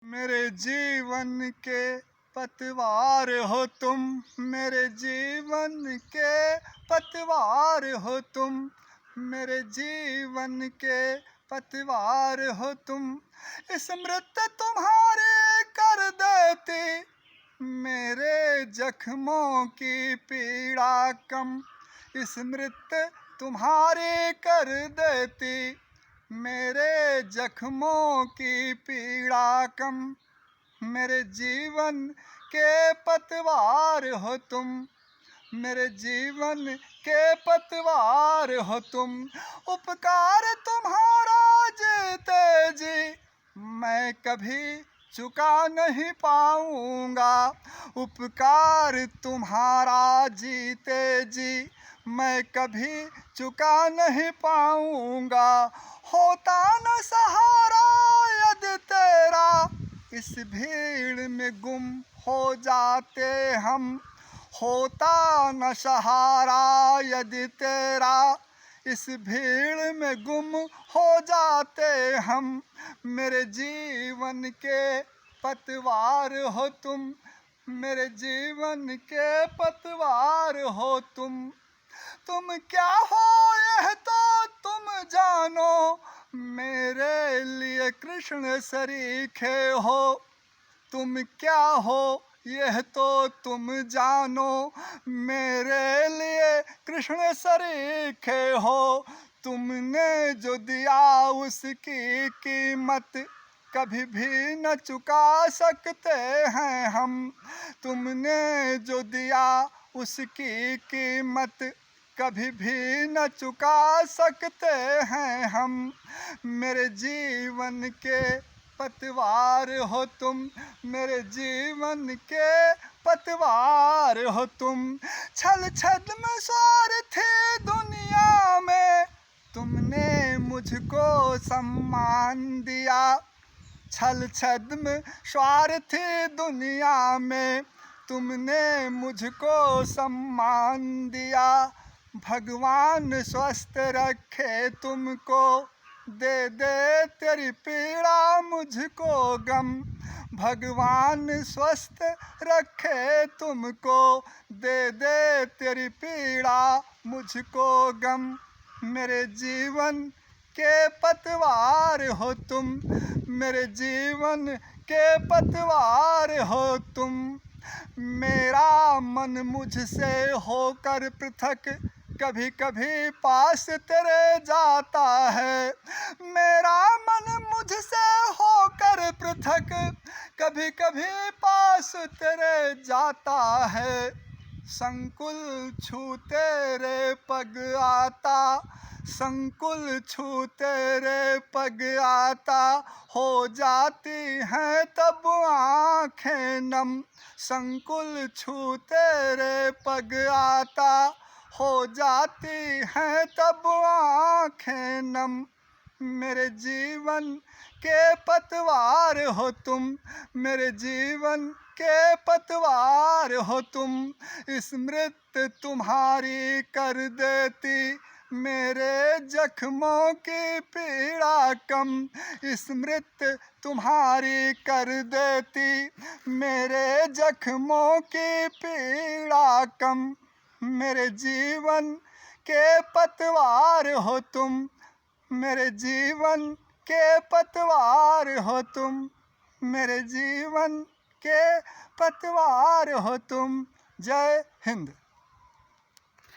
मेरे जीवन के पतवार हो तुम, मेरे जीवन के पतवार हो तुम, मेरे जीवन के पतवार हो तुम। स्मृति तुम्हारी कर देती मेरे जख्मों की पीड़ा कम, स्मृति तुम्हारी कर देती मेरे जख्मों की पीड़ा कम। मेरे जीवन के पतवार हो तुम, मेरे जीवन के पतवार हो तुम। उपकार तुम्हारा जीते जी मैं कभी चुका नहीं पाऊंगा, उपकार तुम्हारा जीते जी मैं कभी चुका नहीं पाऊंगा। होता न सहारा यदि तेरा इस भीड़ में गुम हो जाते हम, होता न सहारा यदि तेरा इस भीड़ में गुम हो जाते हम। मेरे जीवन के पतवार हो तुम, मेरे जीवन के पतवार हो तुम। तुम क्या हो यह तो तुम जानो, मेरे लिए कृष्ण सरीखे हो। तुम क्या हो यह तो तुम जानो, मेरे लिए कृष्ण सरीखे हो। तुमने जो दिया उसकी कीमत कभी भी न चुका सकते हैं हम, तुमने जो दिया उसकी कीमत कभी भी न चुका सकते हैं हम। मेरे जीवन के पतवार हो तुम, मेरे जीवन के पतवार हो तुम। छल छद्म स्वार्थी दुनिया में तुमने मुझको सम्मान दिया, छल छद्म स्वार्थी दुनिया में तुमने मुझको सम्मान दिया। भगवान स्वस्थ रखे तुमको, दे दे तेरी पीड़ा मुझको गम। भगवान स्वस्थ रखे तुमको, दे दे तेरी पीड़ा मुझको गम। मेरे जीवन के पतवार हो तुम, मेरे जीवन के पतवार हो तुम। मेरा मन मुझसे होकर पृथक कभी कभी पास तेरे जाता है, मेरा मन मुझसे होकर पृथक कभी कभी पास तेरे जाता है। संकुल छू तेरे पग आता, संकुल छू तेरे पग आता, हो जाती हैं तब आँखें नम। संकुल छू तेरे पग आता, हो जाती हैं तब आँखें नम। मेरे जीवन के पतवार हो तुम, मेरे जीवन के पतवार हो तुम। स्मृति तुम्हारी कर देती मेरे जख्मों की पीड़ा कम, स्मृति तुम्हारी कर देती मेरे जख्मों की पीड़ा कम। मेरे जीवन के पतवार हो तुम, मेरे जीवन के पतवार हो तुम, मेरे जीवन के पतवार हो तुम। जय हिंद।